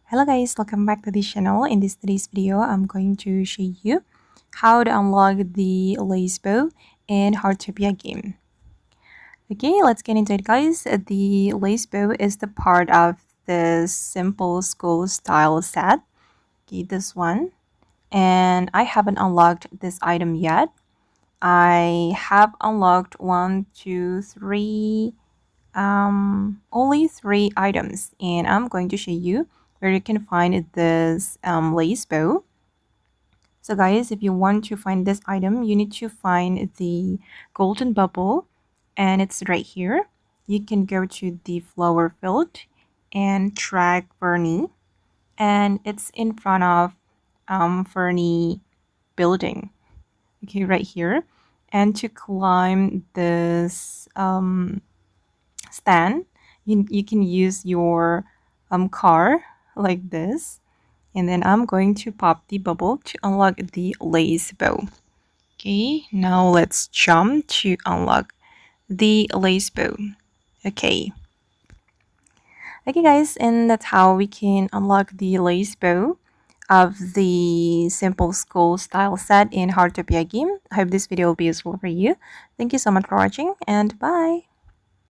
Hello guys, welcome back to this channel. In today's video, I'm going to show you how to unlock the lace bow in Heartopia game. Okay, let's get into it guys. The lace bow is the part of the simple school style set. Okay, this one. And I haven't unlocked this item yet. I have unlocked only 3 items, and I'm going to show you where you can find this lace bow. So guys, if you want to find this item, you need to find the golden bubble, and it's right here. You can go to the flower field and track Fernie, and it's in front of Fernie building. Okay, right here. And to climb this stand, you can use your car like this, and then I'm going to pop the bubble to unlock the lace bow. Okay, now let's jump to unlock the lace bow. Okay guys, and that's how we can unlock the lace bow of the simple school style set in Heartopia game. I hope this video will be useful for you. Thank you so much for watching, and bye.